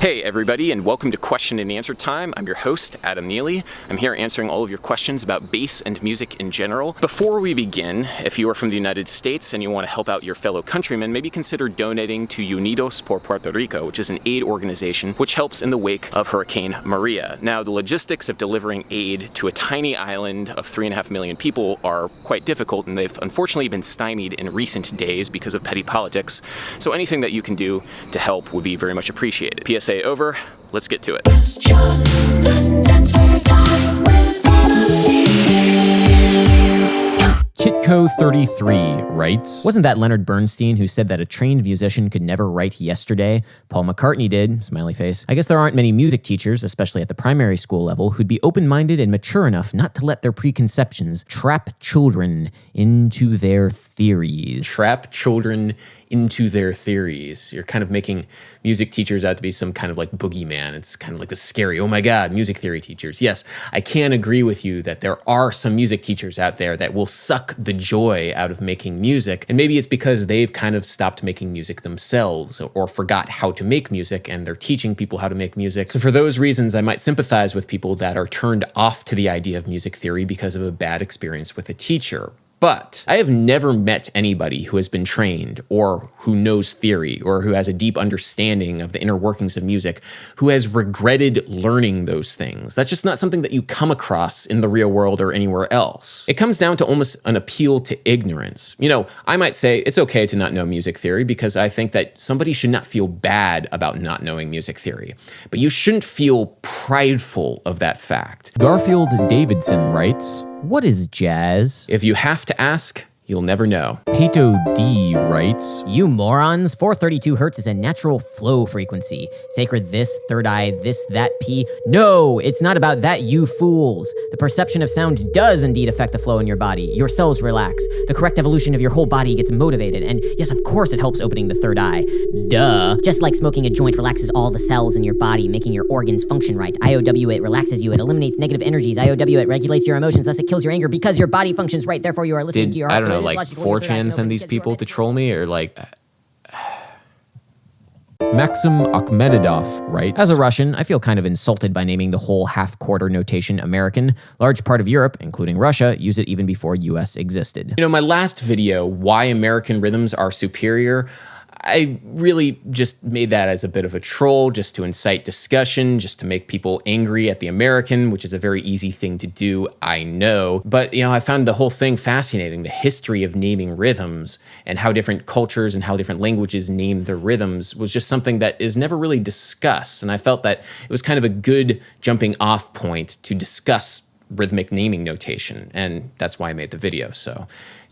Hey everybody, and welcome to Question and Answer Time. I'm your host, Adam Neely. I'm here answering all of your questions about bass and music in general. Before we begin, if you are from the United States and you want to help out your fellow countrymen, maybe consider donating to Unidos por Puerto Rico, which is an aid organization which helps in the wake of Hurricane Maria. Now, the logistics of delivering aid to a tiny island of 3.5 million people are quite difficult, and they've unfortunately been stymied in recent days because of petty politics. So anything that you can do to help would be very much appreciated. PSA over, let's get to it. Kitco33 writes, wasn't that Leonard Bernstein who said that a trained musician could never write yesterday? Paul McCartney did, smiley face. I guess there aren't many music teachers, especially at the primary school level, who'd be open-minded and mature enough not to let their preconceptions trap children into their theories. Trap children into their theories. You're kind of making music teachers out to be some kind of like boogeyman. It's kind of like the scary, oh my God, music theory teachers. Yes, I can agree with you that there are some music teachers out there that will suck the joy out of making music. And maybe it's because they've kind of stopped making music themselves or forgot how to make music, and they're teaching people how to make music. So for those reasons, I might sympathize with people that are turned off to the idea of music theory because of a bad experience with a teacher. But I have never met anybody who has been trained or who knows theory or who has a deep understanding of the inner workings of music who has regretted learning those things. That's just not something that you come across in the real world or anywhere else. It comes down to almost an appeal to ignorance. You know, I might say it's okay to not know music theory because I think that somebody should not feel bad about not knowing music theory. But you shouldn't feel prideful of that fact. Garfield Davison writes, what is jazz? If you have to ask, you'll never know. Peto D writes, you morons, 432 hertz is a natural flow frequency. Sacred this, third eye, this, that, P. No, it's not about that, you fools. The perception of sound does indeed affect the flow in your body. Your cells relax. The correct evolution of your whole body gets motivated. And yes, of course it helps opening the third eye. Duh. Just like smoking a joint relaxes all the cells in your body, making your organs function right. IOW, it relaxes you. It eliminates negative energies. IOW, it regulates your emotions. Thus it kills your anger because your body functions right. Therefore you are listening to your heart. I don't know, like 4chan send these people to troll me, or like... Maxim Akhmedov writes, as a Russian, I feel kind of insulted by naming the whole half-quarter notation American. Large part of Europe, including Russia, use it even before US existed. You know, my last video, Why American Rhythms Are Superior, I really just made that as a bit of a troll, just to incite discussion, just to make people angry at the American, which is a very easy thing to do, I know. But, you know, I found the whole thing fascinating, the history of naming rhythms and how different cultures and how different languages name their rhythms was just something that is never really discussed. And I felt that it was kind of a good jumping off point to discuss rhythmic naming notation. And that's why I made the video. So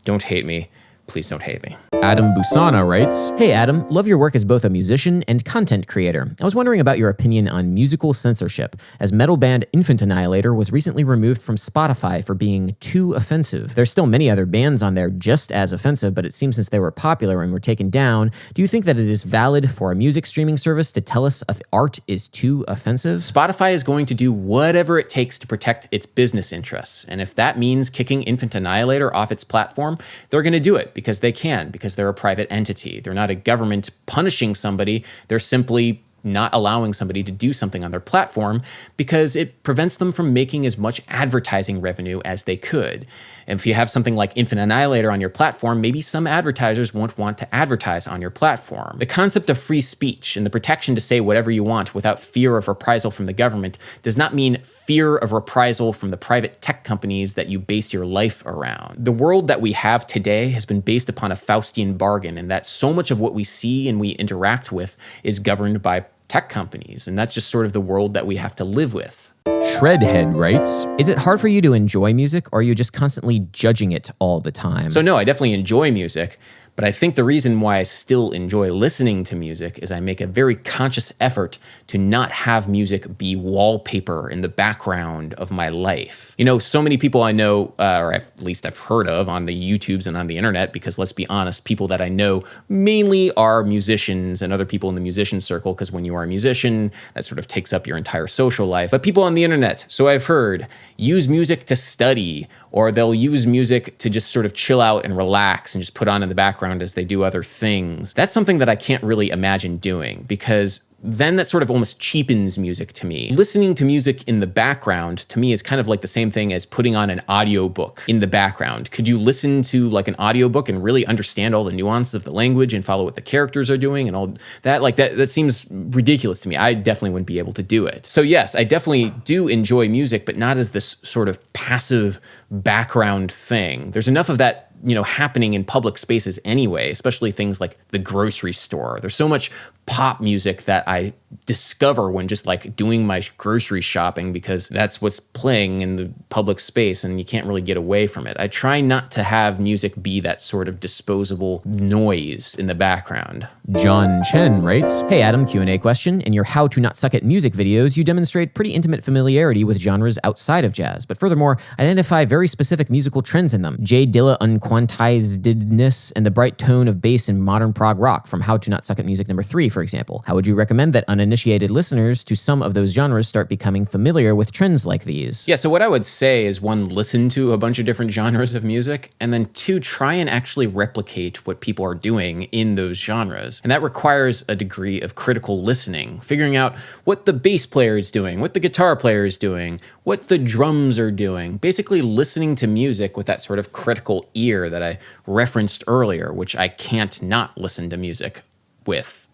don't hate me. Please don't hate me. Adam Busana writes, hey Adam, love your work as both a musician and content creator. I was wondering about your opinion on musical censorship, as metal band Infant Annhillator was recently removed from Spotify for being too offensive. There's still many other bands on there just as offensive, but it seems since they were popular and were taken down, do you think that it is valid for a music streaming service to tell us if art is too offensive? Spotify is going to do whatever it takes to protect its business interests, and if that means kicking Infant Annhillator off its platform, they're going to do it because they can, because they're a private entity. They're not a government punishing somebody. They're simply not allowing somebody to do something on their platform because it prevents them from making as much advertising revenue as they could. And if you have something like Infant Annhillator on your platform, maybe some advertisers won't want to advertise on your platform. The concept of free speech and the protection to say whatever you want without fear of reprisal from the government does not mean fear of reprisal from the private tech companies that you base your life around. The world that we have today has been based upon a Faustian bargain, and that so much of what we see and we interact with is governed by tech companies, and that's just sort of the world that we have to live with. Shredhead writes, is it hard for you to enjoy music, or are you just constantly judging it all the time? So no, I definitely enjoy music, but I think the reason why I still enjoy listening to music is I make a very conscious effort to not have music be wallpaper in the background of my life. You know, so many people I know, or at least I've heard of on the YouTubes and on the internet, because let's be honest, people that I know mainly are musicians and other people in the musician circle, because when you are a musician, that sort of takes up your entire social life. But people on the internet, so I've heard, use music to study, or they'll use music to just sort of chill out and relax and just put on in the background background as they do other things. That's something that I can't really imagine doing, because then that sort of almost cheapens music to me. Listening to music in the background to me is kind of like the same thing as putting on an audiobook in the background. Could you listen to like an audiobook and really understand all the nuances of the language and follow what the characters are doing and all that? Like that seems ridiculous to me. I definitely wouldn't be able to do it. So yes, I definitely do enjoy music, but not as this sort of passive background thing. There's enough of that happening in public spaces anyway, especially things like the grocery store. There's so much pop music that I discover when just like doing my grocery shopping, because that's what's playing in the public space and you can't really get away from it. I try not to have music be that sort of disposable noise in the background. John Chen writes, "Hey Adam, Q&A question. In your How to Not Suck at Music videos, you demonstrate pretty intimate familiarity with genres outside of jazz, but furthermore, identify very specific musical trends in them. J. Dilla unquantizedness and the bright tone of bass in modern prog rock from How to Not Suck at Music number 3, for example. How would you recommend that uninitiated listeners to some of those genres start becoming familiar with trends like these?" Yeah, so what I would say is, one, listen to a bunch of different genres of music, and then two, try and actually replicate what people are doing in those genres. And that requires a degree of critical listening, figuring out what the bass player is doing, what the guitar player is doing, what the drums are doing. Basically listening to music with that sort of critical ear that I referenced earlier, which I can't not listen to music with.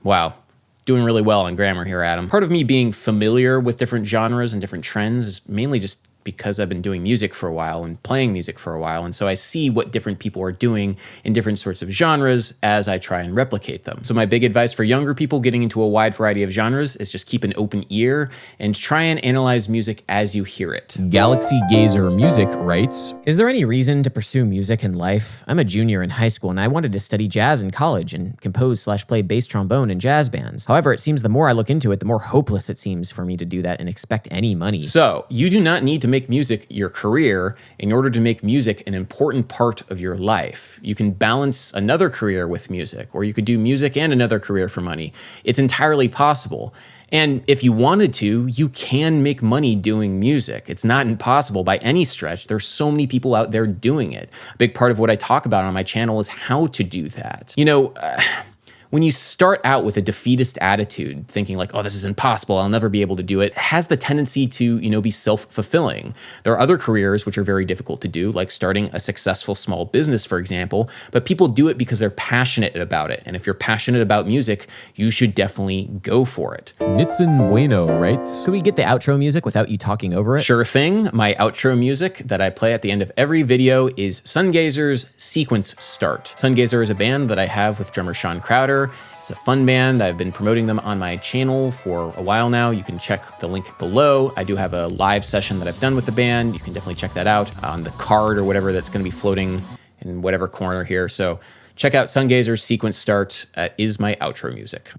Wow. Doing really well on grammar here, Adam. Part of me being familiar with different genres and different trends is mainly just because I've been doing music for a while and playing music for a while. And so I see what different people are doing in different sorts of genres as I try and replicate them. So my big advice for younger people getting into a wide variety of genres is just keep an open ear and try and analyze music as you hear it. Galaxy Gazer Music writes, "Is there any reason to pursue music in life? I'm a junior in high school and I wanted to study jazz in college and compose/play bass trombone in jazz bands. However, it seems the more I look into it, the more hopeless it seems for me to do that and expect any money." So you do not need to make music your career in order to make music an important part of your life. You can balance another career with music, or you could do music and another career for money. It's entirely possible. And if you wanted to, you can make money doing music. It's not impossible by any stretch. There's so many people out there doing it. A big part of what I talk about on my channel is how to do that. When you start out with a defeatist attitude, thinking like, oh, this is impossible, I'll never be able to do it, has the tendency to, be self-fulfilling. There are other careers which are very difficult to do, like starting a successful small business, for example, but people do it because they're passionate about it. And if you're passionate about music, you should definitely go for it. Nitzan Bueno writes, "Could we get the outro music without you talking over it?" Sure thing. My outro music that I play at the end of every video is SUNGAZER's Sequence Start. SUNGAZER is a band that I have with drummer Sean Crowder. It's a fun band. I've been promoting them on my channel for a while now. You can check the link below. I do have a live session that I've done with the band. You can definitely check that out on the card or whatever that's going to be floating in whatever corner here. So check out SUNGAZER's Sequence Start is my outro music.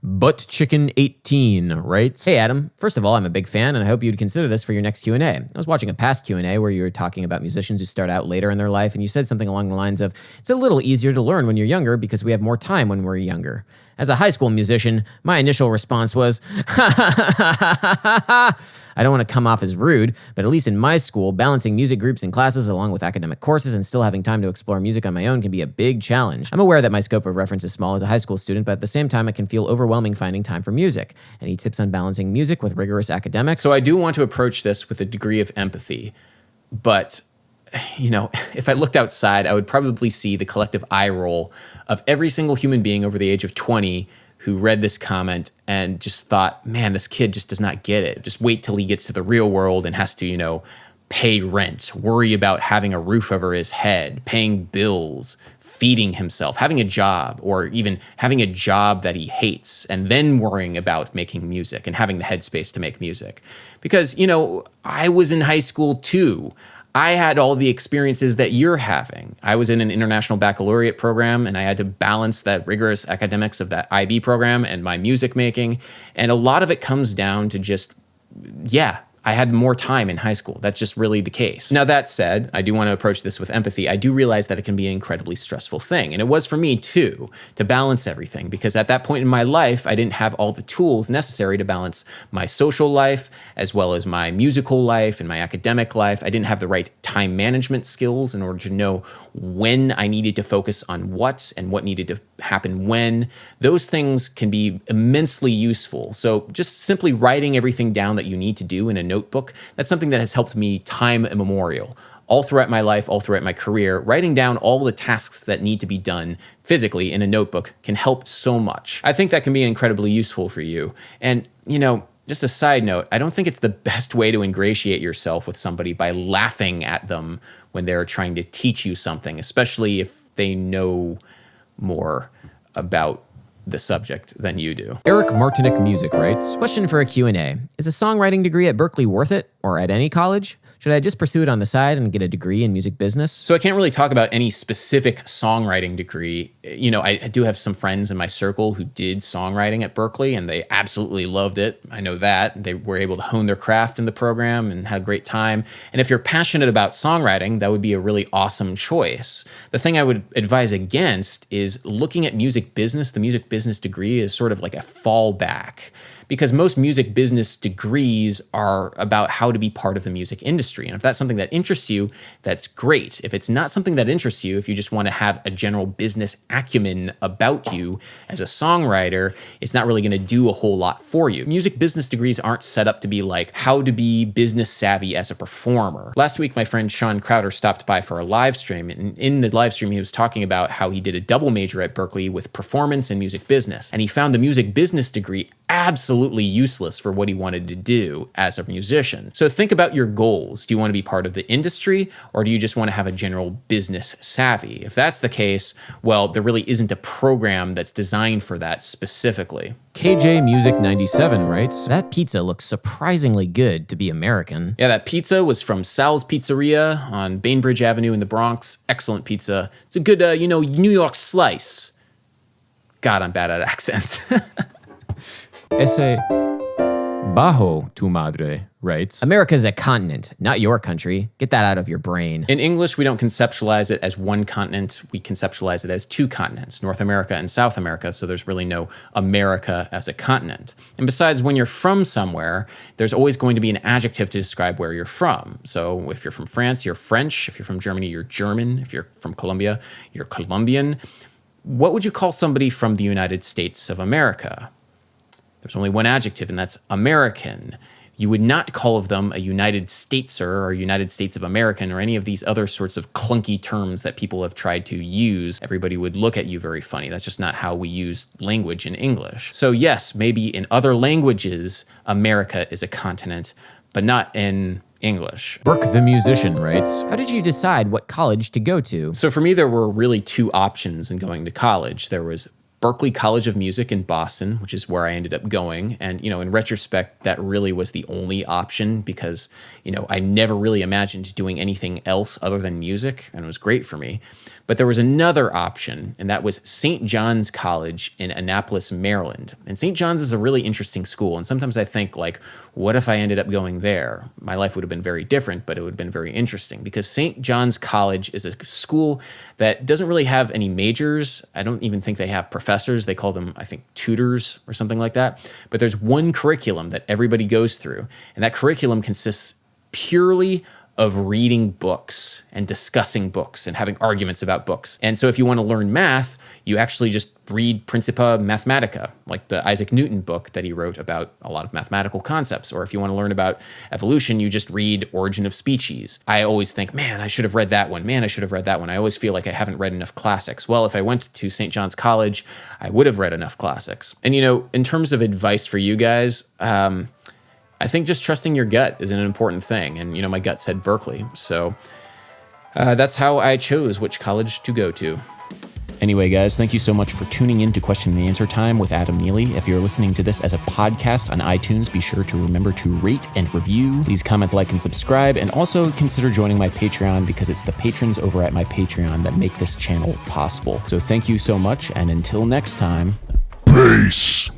Buttchicken 18 writes, "Hey Adam, first of all, I'm a big fan and I hope you'd consider this for your next Q&A. I was watching a past Q&A where you were talking about musicians who start out later in their life, and you said something along the lines of, it's a little easier to learn when you're younger because we have more time when we're younger. As a high school musician, my initial response was, I don't want to come off as rude, but at least in my school, balancing music groups and classes along with academic courses and still having time to explore music on my own can be a big challenge. I'm aware that my scope of reference is small as a high school student, but at the same time, it can feel overwhelming finding time for music. Any tips on balancing music with rigorous academics?" So I do want to approach this with a degree of empathy, but if I looked outside, I would probably see the collective eye roll of every single human being over the age of 20 who read this comment and just thought, man, this kid just does not get it. Just wait till he gets to the real world and has to, pay rent, worry about having a roof over his head, paying bills, feeding himself, having a job, or even having a job that he hates, and then worrying about making music and having the headspace to make music. Because, I was in high school too. I had all the experiences that you're having. I was in an international baccalaureate program, and I had to balance that rigorous academics of that IB program and my music making. And a lot of it comes down to just, I had more time in high school. That's just really the case. Now, that said, I do want to approach this with empathy. I do realize that it can be an incredibly stressful thing. And it was for me too, to balance everything, because at that point in my life, I didn't have all the tools necessary to balance my social life, as well as my musical life and my academic life. I didn't have the right time management skills in order to know when I needed to focus on what and what needed to happen when. Those things can be immensely useful. So just simply writing everything down that you need to do in a notebook, that's something that has helped me time immemorial. All throughout my life, all throughout my career, writing down all the tasks that need to be done physically in a notebook can help so much. I think that can be incredibly useful for you. And, just a side note, I don't think it's the best way to ingratiate yourself with somebody by laughing at them when they're trying to teach you something, especially if they know more about the subject than you do. Erik Martinek Music writes, Question for a Q&A. Is a songwriting degree at Berklee worth it, or at any college? Should I just pursue it on the side and get a degree in music business? So I can't really talk about any specific songwriting degree. I do have some friends in my circle who did songwriting at Berklee, and they absolutely loved it. I know that. They were able to hone their craft in the program and had a great time. And if you're passionate about songwriting, that would be a really awesome choice. The thing I would advise against is looking at music business. The music business degree is sort of like a fallback, because most music business degrees are about how to be part of the music industry. And if that's something that interests you, that's great. If it's not something that interests you, if you just want to have a general business acumen about you as a songwriter, it's not really going to do a whole lot for you. Music business degrees aren't set up to be like how to be business savvy as a performer. Last week, my friend Sean Crowder stopped by for a live stream. And in the live stream, he was talking about how he did a double major at Berklee with performance and music business. And he found the music business degree absolutely useless for what he wanted to do as a musician. So think about your goals. Do you want to be part of the industry, or do you just want to have a general business savvy? If that's the case, well, there really isn't a program that's designed for that specifically. KJ Music 97 writes, That pizza looks surprisingly good to be American. Yeah, that pizza was from Sal's Pizzeria on Bainbridge Avenue in the Bronx. Excellent pizza. It's a good, New York slice. God, I'm bad at accents. Ese Bajotumadre writes, America's a continent, not your country. Get that out of your brain. In English, we don't conceptualize it as one continent. We conceptualize it as two continents, North America and South America, so there's really no America as a continent. And besides, when you're from somewhere, there's always going to be an adjective to describe where you're from. So if you're from France, you're French. If you're from Germany, you're German. If you're from Colombia, you're Colombian. What would you call somebody from the United States of America? There's only one adjective, and that's American. You would not call of them a United Stateser or United States of American or any of these other sorts of clunky terms that people have tried to use. Everybody would look at you very funny. That's just not how we use language in English. So yes, maybe in other languages, America is a continent, but not in English. Brooke the Musician writes, How did you decide what college to go to? So for me, there were really two options in going to college. There was Berklee College of Music in Boston, which is where I ended up going. And, in retrospect, that really was the only option because, I never really imagined doing anything else other than music, and it was great for me. But there was another option, and that was St. John's College in Annapolis, Maryland. And St. John's is a really interesting school, and sometimes I think, what if I ended up going there? My life would have been very different, but it would have been very interesting because St. John's College is a school that doesn't really have any majors. I don't even think they have professors. They call them, I think, tutors or something like that. But there's one curriculum that everybody goes through, and that curriculum consists purely of reading books and discussing books and having arguments about books. And so if you want to learn math, you actually just read Principia Mathematica, like the Isaac Newton book that he wrote about a lot of mathematical concepts. Or if you want to learn about evolution, you just read Origin of Species. I always think, man, I should have read that one. Man, I should have read that one. I always feel like I haven't read enough classics. Well, if I went to St. John's College, I would have read enough classics. And, in terms of advice for you guys, I think just trusting your gut is an important thing. And, my gut said Berklee. So that's how I chose which college to go to. Anyway, guys, thank you so much for tuning in to Question and Answer Time with Adam Neely. If you're listening to this as a podcast on iTunes, be sure to remember to rate and review. Please comment, like, and subscribe. And also consider joining my Patreon because it's the patrons over at my Patreon that make this channel possible. So thank you so much. And until next time, peace.